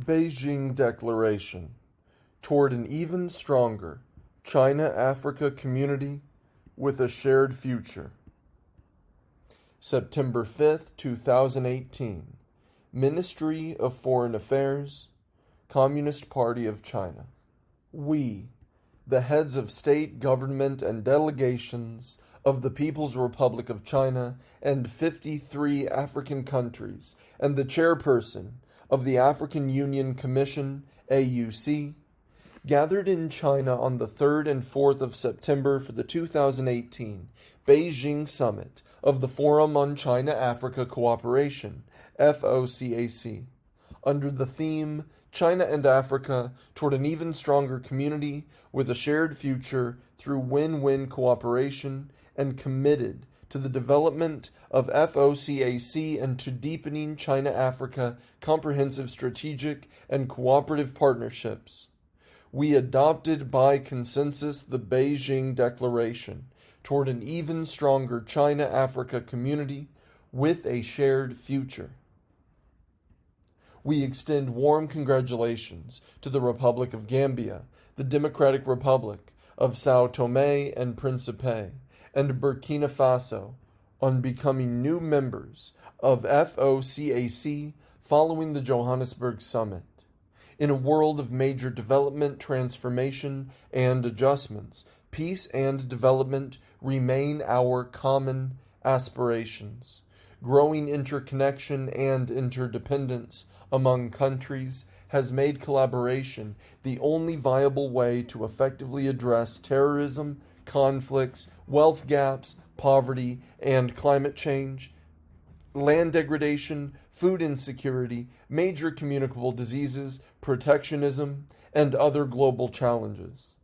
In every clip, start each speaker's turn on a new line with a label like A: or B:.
A: Beijing Declaration toward an even stronger China-Africa community with a shared future. September 5th, 2018. Ministry of Foreign Affairs, Communist Party of China. We, the heads of state, government, and delegations of the People's Republic of China and 53 African countries, and the chairperson of the African Union Commission, AUC, gathered in China on the 3rd and 4th of September for the 2018 Beijing Summit of the Forum on China-Africa Cooperation, FOCAC, under the theme China and Africa toward an even stronger community with a shared future through win-win cooperation, and committed to the development of FOCAC and to deepening China-Africa comprehensive strategic and cooperative partnerships. We adopted by consensus the Beijing Declaration toward an even stronger China-Africa community with a shared future. We extend warm congratulations to the Republic of Gambia, the Democratic Republic of Sao Tome and Principe, and Burkina Faso on becoming new members of FOCAC following the Johannesburg Summit. In a world of major development, transformation, and adjustments, peace and development remain our common aspirations. Growing interconnection and interdependence among countries has made collaboration the only viable way to effectively address terrorism, conflicts, wealth gaps, poverty, and climate change, land degradation, food insecurity, major communicable diseases, protectionism, and other global challenges.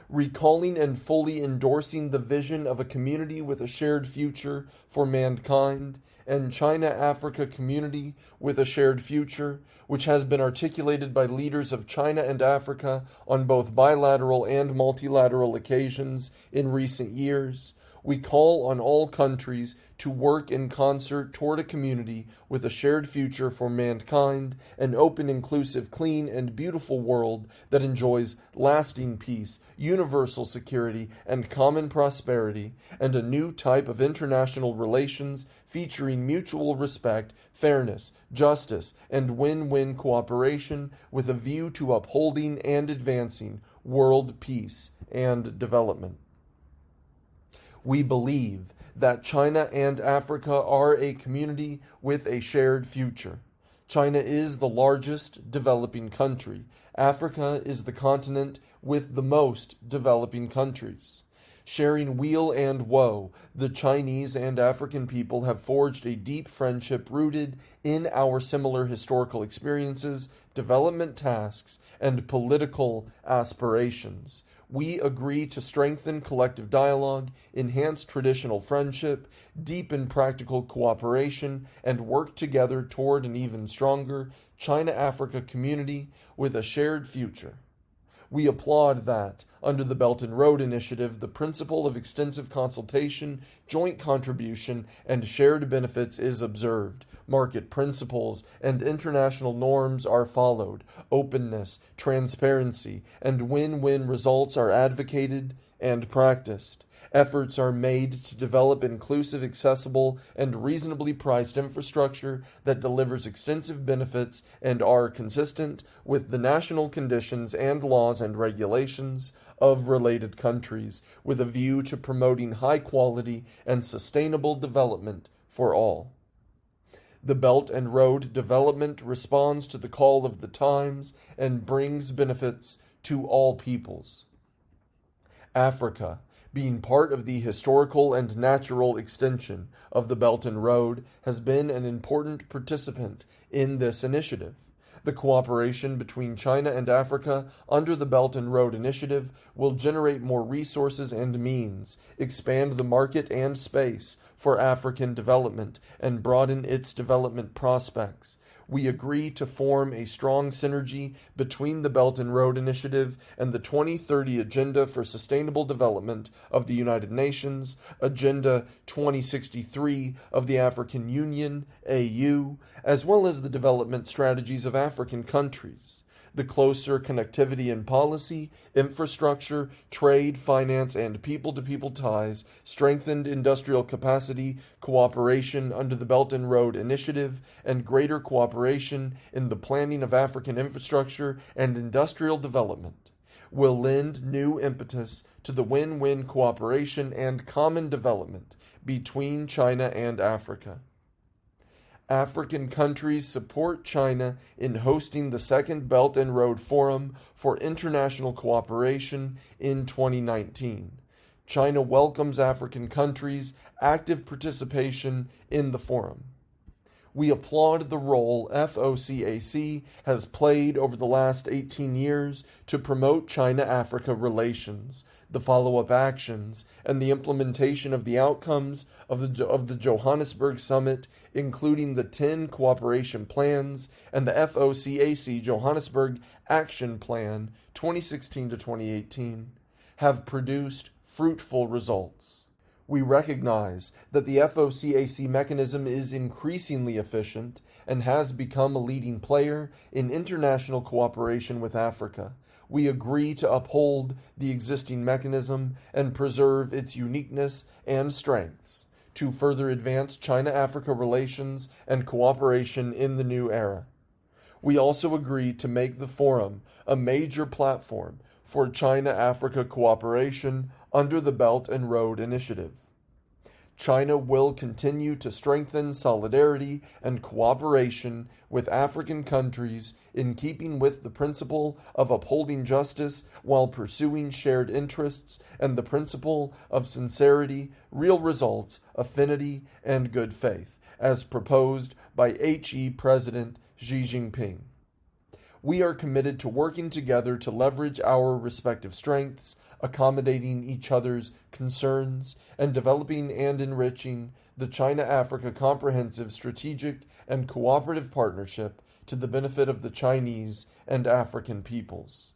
A: Recalling and fully endorsing the vision of a community with a shared future for mankind and China-Africa community with a shared future, which has been articulated by leaders of China and Africa on both bilateral and multilateral occasions in recent years, we call on all countries to work in concert toward a community with a shared future for mankind, an open, inclusive, clean, and beautiful world that enjoys lasting peace, universal security, and common prosperity, and a new type of international relations featuring mutual respect, fairness, justice, and win-win cooperation with a view to upholding and advancing world peace and development. We believe that China and Africa are a community with a shared future. China is the largest developing country. Africa is the continent with the most developing countries. Sharing weal and woe, the Chinese and African people have forged a deep friendship rooted in our similar historical experiences, development tasks, and political aspirations. We agree to strengthen collective dialogue, enhance traditional friendship, deepen practical cooperation, and work together toward an even stronger China-Africa community with a shared future. We applaud that, under the Belt and Road Initiative, the principle of extensive consultation, joint contribution, and shared benefits is observed. Market principles and international norms are followed. Openness, transparency, and win-win results are advocated and practiced. Efforts are made to develop inclusive, accessible, and reasonably priced infrastructure that delivers extensive benefits and are consistent with the national conditions and laws and regulations of related countries, with a view to promoting high-quality and sustainable development for all. The Belt and Road development responds to the call of the times and brings benefits to all peoples. Africa, being part of the historical and natural extension of the Belt and Road, has been an important participant in this initiative. The cooperation between China and Africa under the Belt and Road Initiative will generate more resources and means, expand the market and space for African development and broaden its development prospects. We agree to form a strong synergy between the Belt and Road Initiative and the 2030 Agenda for Sustainable Development of the United Nations, Agenda 2063 of the African Union, AU, as well as the development strategies of African countries. The closer connectivity in policy, infrastructure, trade, finance, and people-to-people ties, strengthened industrial capacity, cooperation under the Belt and Road Initiative, and greater cooperation in the planning of African infrastructure and industrial development will lend new impetus to the win-win cooperation and common development between China and Africa. African countries support China in hosting the Second Belt and Road Forum for International Cooperation in 2019. China welcomes African countries' active participation in the forum. We applaud the role FOCAC has played over the last 18 years to promote China-Africa relations, the follow-up actions, and the implementation of the outcomes of the Johannesburg Summit, including the 10 cooperation plans and the FOCAC Johannesburg Action Plan 2016 to 2018, have produced fruitful results. We recognize that the FOCAC mechanism is increasingly efficient and has become a leading player in international cooperation with Africa. We agree to uphold the existing mechanism and preserve its uniqueness and strengths to further advance China-Africa relations and cooperation in the new era. We also agree to make the forum a major platform for China-Africa cooperation under the Belt and Road Initiative. China will continue to strengthen solidarity and cooperation with African countries in keeping with the principle of upholding justice while pursuing shared interests and the principle of sincerity, real results, affinity, and good faith, as proposed by HE President Xi Jinping. We are committed to working together to leverage our respective strengths, accommodating each other's concerns, and developing and enriching the China-Africa Comprehensive Strategic and Cooperative Partnership to the benefit of the Chinese and African peoples.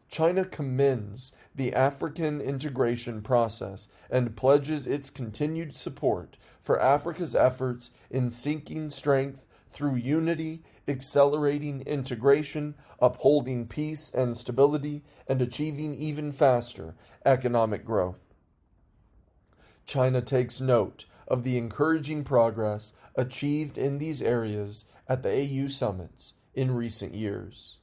A: China commends the African integration process and pledges its continued support for Africa's efforts in seeking strength through unity, accelerating integration, upholding peace and stability, and achieving even faster economic growth. China takes note of the encouraging progress achieved in these areas at the AU summits in recent years.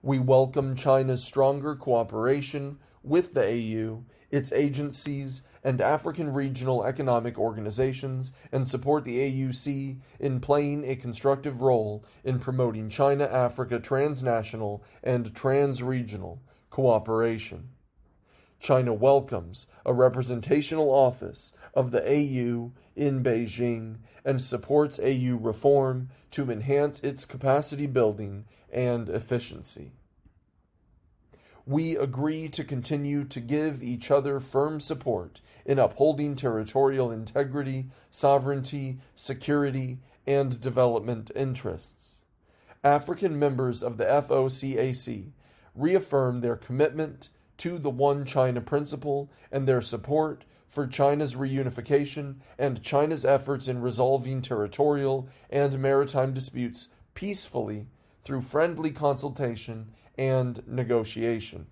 A: We welcome China's stronger cooperation with the AU, its agencies, and African regional economic organizations, and support the AUC in playing a constructive role in promoting China-Africa transnational and trans-regional cooperation. China welcomes a representational office of the AU in Beijing and supports AU reform to enhance its capacity building and efficiency. We agree to continue to give each other firm support in upholding territorial integrity, sovereignty, security, and development interests. African members of the FOCAC reaffirm their commitment to the One China principle and their support for China's reunification and China's efforts in resolving territorial and maritime disputes peacefully through friendly consultation and negotiation.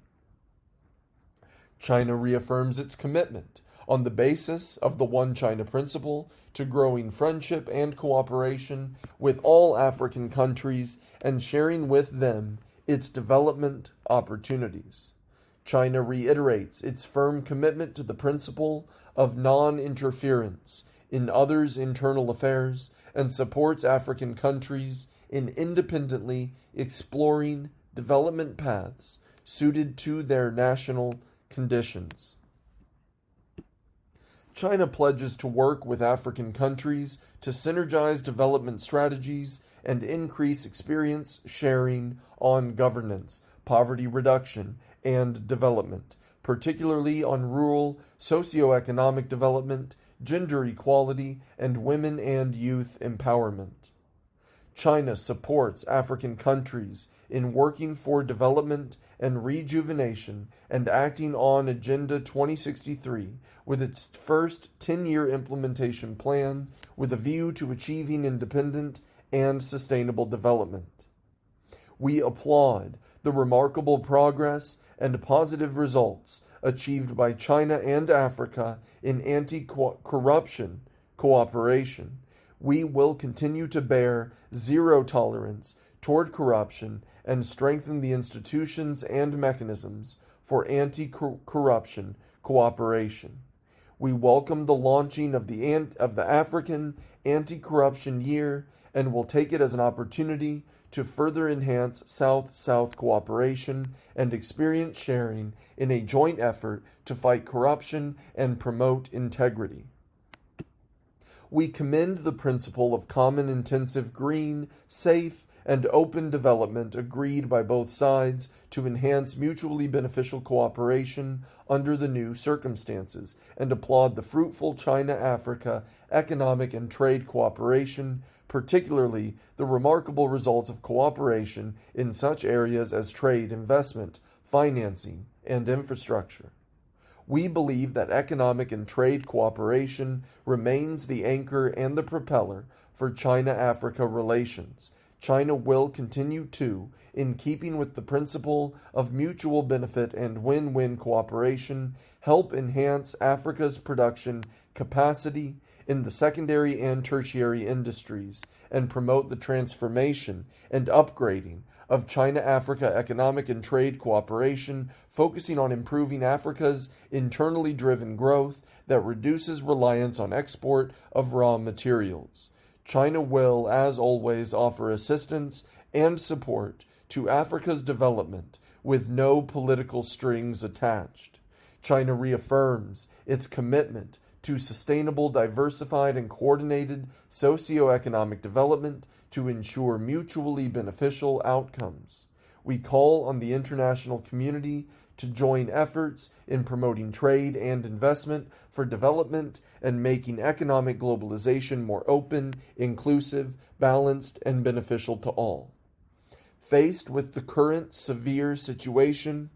A: China reaffirms its commitment on the basis of the One China principle to growing friendship and cooperation with all African countries and sharing with them its development opportunities. China reiterates its firm commitment to the principle of non-interference in others' internal affairs and supports African countries in independently exploring development paths suited to their national conditions. China pledges to work with African countries to synergize development strategies and increase experience sharing on governance, poverty reduction, and development, particularly on rural socioeconomic development, gender equality, and women and youth empowerment. China supports African countries in working for development and rejuvenation and acting on Agenda 2063 with its first 10-year implementation plan with a view to achieving independent and sustainable development. We applaud the remarkable progress and positive results achieved by China and Africa in anti-corruption cooperation. We will continue to bear zero tolerance toward corruption and strengthen the institutions and mechanisms for anti-corruption cooperation. We welcome the launching of the African Anti-Corruption Year and will take it as an opportunity to further enhance South-South cooperation and experience sharing in a joint effort to fight corruption and promote integrity. We commend the principle of common intensive green, safe, and open development agreed by both sides to enhance mutually beneficial cooperation under the new circumstances, and applaud the fruitful China-Africa economic and trade cooperation, particularly the remarkable results of cooperation in such areas as trade, investment, financing, and infrastructure. We believe that economic and trade cooperation remains the anchor and the propeller for China-Africa relations. China will continue to, in keeping with the principle of mutual benefit and win-win cooperation, help enhance Africa's production capacity in the secondary and tertiary industries and promote the transformation and upgrading of China-Africa economic and trade cooperation, focusing on improving Africa's internally driven growth that reduces reliance on export of raw materials. China will, as always, offer assistance and support to Africa's development with no political strings attached. China reaffirms its commitment to sustainable, diversified, and coordinated socioeconomic development to ensure mutually beneficial outcomes. We call on the international community to join efforts in promoting trade and investment for development and making economic globalization more open, inclusive, balanced, and beneficial to all. Faced with the current severe situation,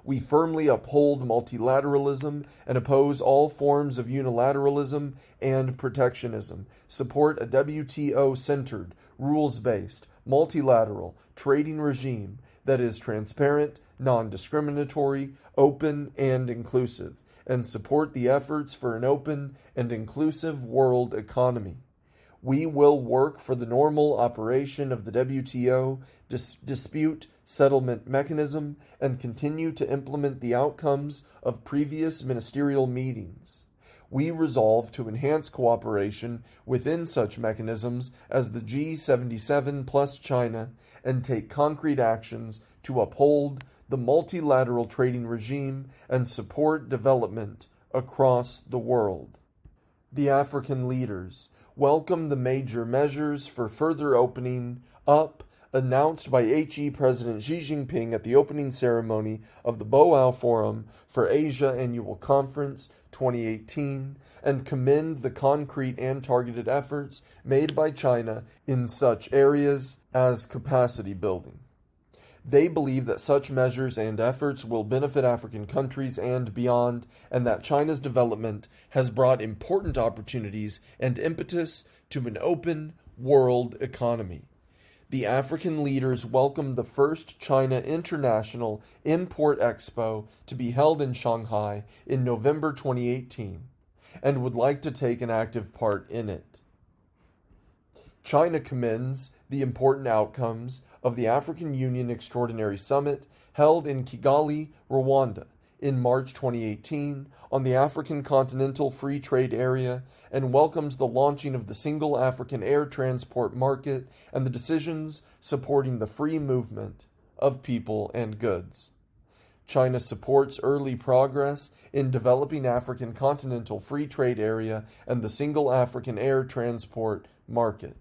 A: we firmly uphold multilateralism and oppose all forms of unilateralism and protectionism, support a WTO-centered, rules-based, multilateral trading regime that is transparent, non-discriminatory, open, and inclusive, and support the efforts for an open and inclusive world economy. We will work for the normal operation of the WTO dispute settlement mechanism and continue to implement the outcomes of previous ministerial meetings. We resolve to enhance cooperation within such mechanisms as the G77 plus China and take concrete actions to uphold the multilateral trading regime and support development across the world. The African leaders welcome the major measures for further opening up announced by HE President Xi Jinping at the opening ceremony of the Boao Forum for Asia Annual Conference 2018 and commend the concrete and targeted efforts made by China in such areas as capacity building. They believe that such measures and efforts will benefit African countries and beyond, and that China's development has brought important opportunities and impetus to an open world economy. The African leaders welcomed the first China International Import Expo to be held in Shanghai in November 2018 and would like to take an active part in it. China commends the important outcomes of the African Union Extraordinary Summit held in Kigali, Rwanda, in March 2018 on the African Continental Free Trade Area and welcomes the launching of the Single African Air Transport Market and the decisions supporting the free movement of people and goods. China supports early progress in developing African Continental Free Trade Area and the Single African Air Transport Market.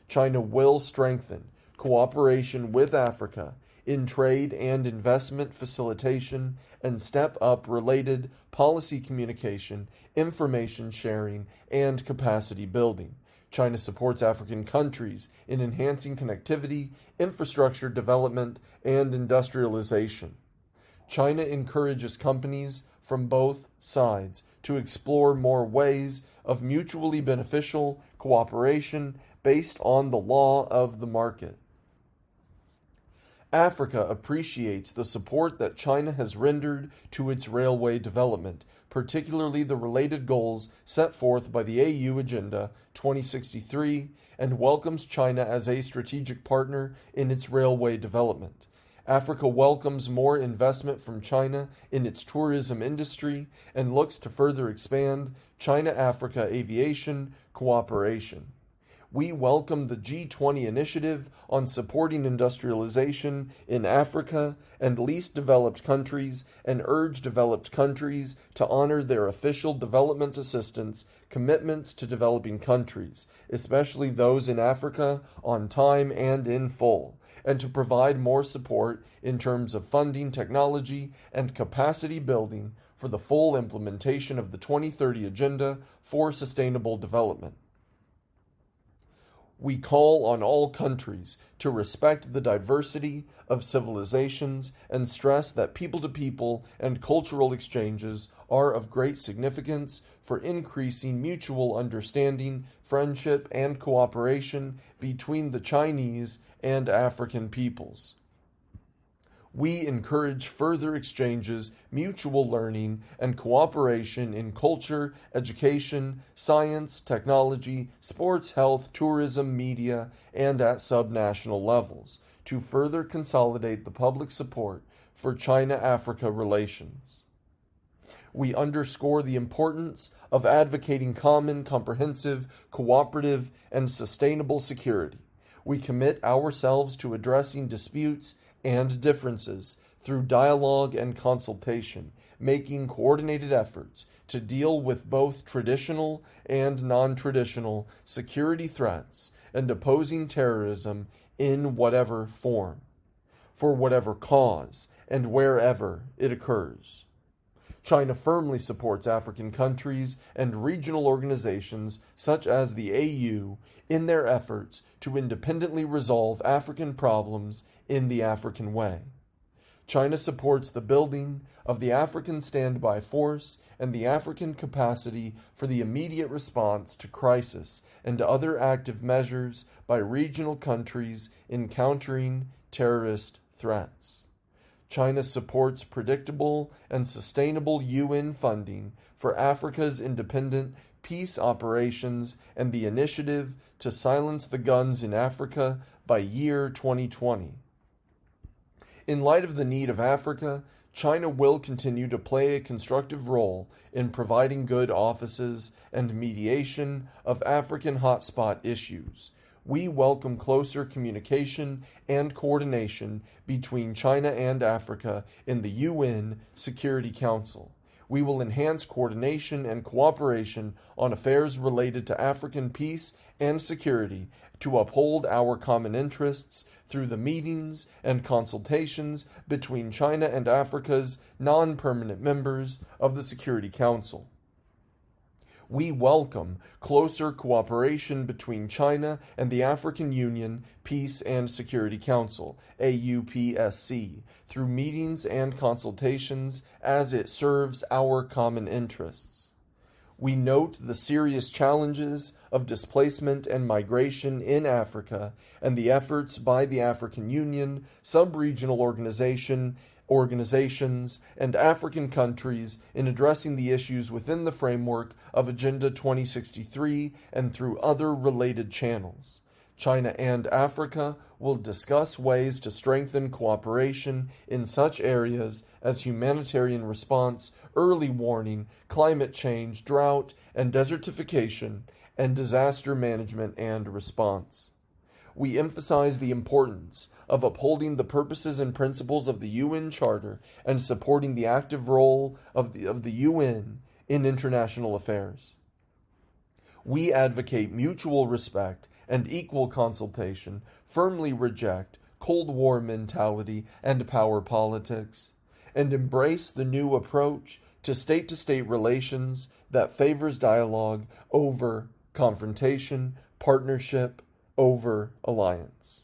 A: China will strengthen cooperation with Africa in trade and investment facilitation, and step up related policy communication, information sharing, and capacity building. China supports African countries in enhancing connectivity, infrastructure development, and industrialization. China encourages companies from both sides to explore more ways of mutually beneficial cooperation based on the law of the market. Africa appreciates the support that China has rendered to its railway development, particularly the related goals set forth by the AU Agenda 2063, and welcomes China as a strategic partner in its railway development. Africa welcomes more investment from China in its tourism industry and looks to further expand China-Africa aviation cooperation. We welcome the G20 initiative on supporting industrialization in Africa and least developed countries and urge developed countries to honor their official development assistance commitments to developing countries, especially those in Africa, on time and in full, and to provide more support in terms of funding technology and capacity building for the full implementation of the 2030 Agenda for Sustainable Development. We call on all countries to respect the diversity of civilizations and stress that people-to-people and cultural exchanges are of great significance for increasing mutual understanding, friendship, and cooperation between the Chinese and African peoples. We encourage further exchanges, mutual learning, and cooperation in culture, education, science, technology, sports, health, tourism, media, and at subnational levels to further consolidate the public support for China-Africa relations. We underscore the importance of advocating common, comprehensive, cooperative, and sustainable security. We commit ourselves to addressing disputes and differences through dialogue and consultation, making coordinated efforts to deal with both traditional and non-traditional security threats and opposing terrorism in whatever form, for whatever cause, and wherever it occurs. China firmly supports African countries and regional organizations such as the AU in their efforts to independently resolve African problems in the African way. China supports the building of the African Standby Force and the African capacity for the immediate response to crisis and other active measures by regional countries in countering terrorist threats. China supports predictable and sustainable UN funding for Africa's independent peace operations and the initiative to silence the guns in Africa by year 2020. In light of the need of Africa, China will continue to play a constructive role in providing good offices and mediation of African hotspot issues. We welcome closer communication and coordination between China and Africa in the UN Security Council. We will enhance coordination and cooperation on affairs related to African peace and security to uphold our common interests through the meetings and consultations between China and Africa's non-permanent members of the Security Council. We welcome closer cooperation between China and the African Union Peace and Security Council, AUPSC, through meetings and consultations as it serves our common interests. We note the serious challenges of displacement and migration in Africa and the efforts by the African Union, sub-regional organizations, and African countries in addressing the issues within the framework of Agenda 2063 and through other related channels. China and Africa will discuss ways to strengthen cooperation in such areas as humanitarian response, early warning, climate change, drought and desertification, and disaster management and response. We emphasize the importance of upholding the purposes and principles of the UN Charter and supporting the active role of the UN in international affairs. We advocate mutual respect and equal consultation, firmly reject Cold War mentality and power politics, and embrace the new approach to state relations that favors dialogue over confrontation, partnership over alliance.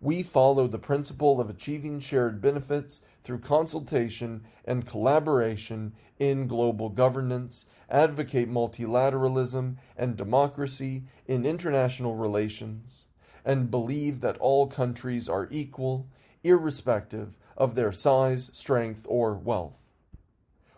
A: We follow the principle of achieving shared benefits through consultation and collaboration in global governance, advocate multilateralism and democracy in international relations, and believe that all countries are equal, irrespective of their size, strength, or wealth.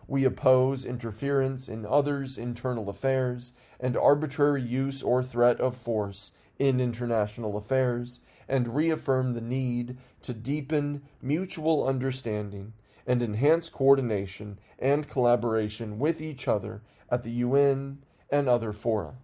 A: We oppose interference in others' internal affairs and arbitrary use or threat of force in international affairs, and reaffirm the need to deepen mutual understanding and enhance coordination and collaboration with each other at the UN and other fora.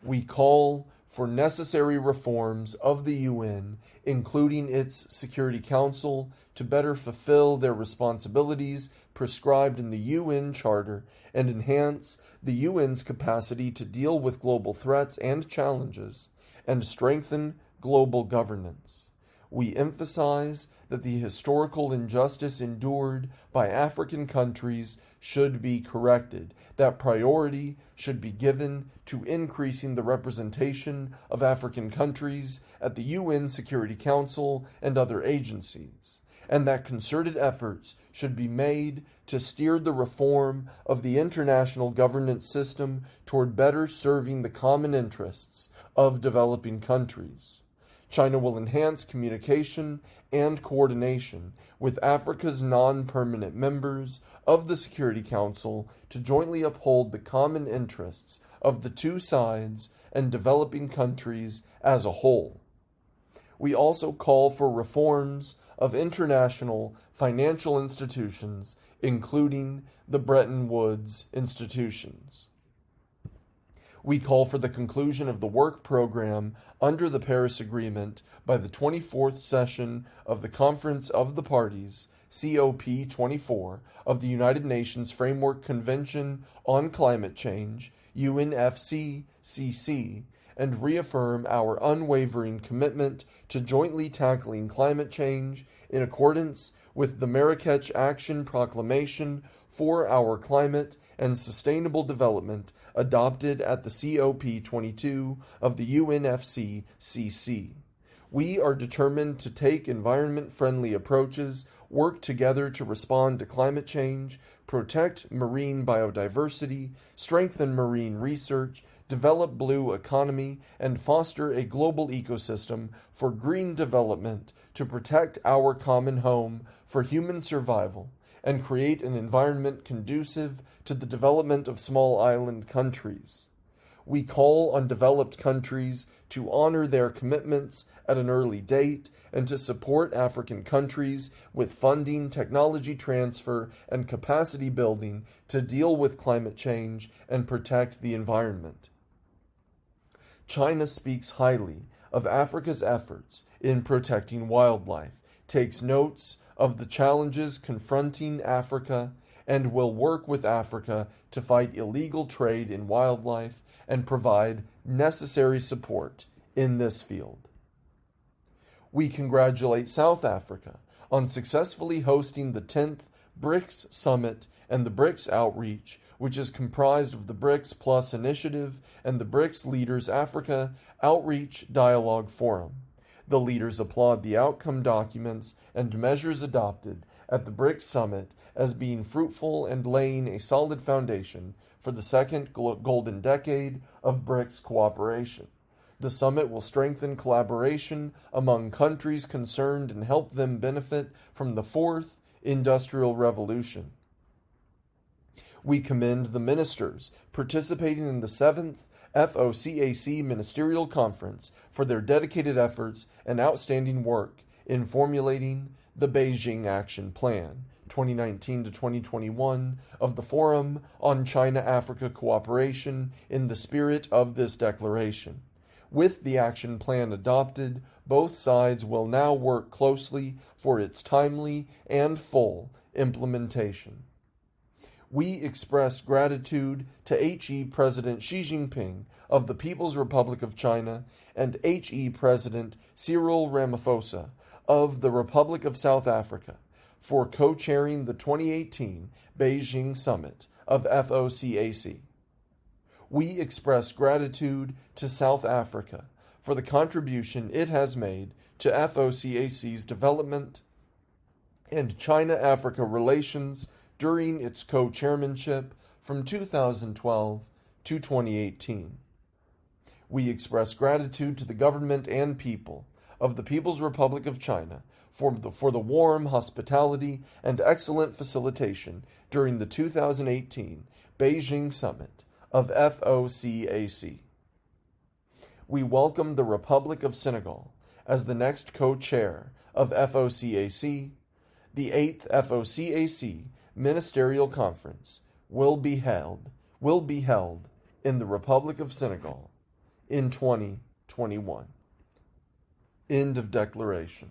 A: We call for necessary reforms of the UN, including its Security Council, to better fulfill their responsibilities prescribed in the UN Charter and enhance the UN's capacity to deal with global threats and challenges, and strengthen global governance. We emphasize that the historical injustice endured by African countries should be corrected, that priority should be given to increasing the representation of African countries at the UN Security Council and other agencies, and that concerted efforts should be made to steer the reform of the international governance system toward better serving the common interests of developing countries. China will enhance communication and coordination with Africa's non-permanent members of the Security Council to jointly uphold the common interests of the two sides and developing countries as a whole. We also call for reforms of international financial institutions, including the Bretton Woods institutions. We call for the conclusion of the work program under the Paris Agreement by the 24th session of the Conference of the Parties, COP24, of the United Nations Framework Convention on Climate Change, UNFCCC, and reaffirm our unwavering commitment to jointly tackling climate change in accordance with the Marrakech Action Proclamation for our Climate and Sustainable Development adopted at the COP22 of the UNFCCC. We are determined to take environment-friendly approaches, work together to respond to climate change, protect marine biodiversity, strengthen marine research, develop blue economy, and foster a global ecosystem for green development to protect our common home for human survival, and create an environment conducive to the development of small island countries. We call on developed countries to honor their commitments at an early date and to support African countries with funding, technology transfer, and capacity building to deal with climate change and protect the environment. China speaks highly of Africa's efforts in protecting wildlife, takes notes of the challenges confronting Africa, and will work with Africa to fight illegal trade in wildlife and provide necessary support in this field. We congratulate South Africa on successfully hosting the 10th BRICS Summit and the BRICS Outreach, which is comprised of the BRICS Plus Initiative and the BRICS Leaders Africa Outreach Dialogue Forum. The leaders applaud the outcome documents and measures adopted at the BRICS Summit as being fruitful and laying a solid foundation for the second golden decade of BRICS cooperation. The summit will strengthen collaboration among countries concerned and help them benefit from the fourth industrial revolution. We commend the ministers participating in the seventh FOCAC Ministerial Conference for their dedicated efforts and outstanding work in formulating the Beijing Action Plan 2019 to 2021 of the Forum on China-Africa Cooperation in the spirit of this declaration. With the action plan adopted, both sides will now work closely for its timely and full implementation. We express gratitude to HE President Xi Jinping of the People's Republic of China and HE President Cyril Ramaphosa of the Republic of South Africa for co-chairing the 2018 Beijing Summit of FOCAC. We express gratitude to South Africa for the contribution it has made to FOCAC's development and China-Africa relations during its co-chairmanship from 2012 to 2018. We express gratitude to the government and people of the People's Republic of China for the warm hospitality and excellent facilitation during the 2018 Beijing Summit of FOCAC. We welcome the Republic of Senegal as the next co-chair of FOCAC. The 8th FOCAC Ministerial Conference will be held in the Republic of Senegal in 2021. End of declaration.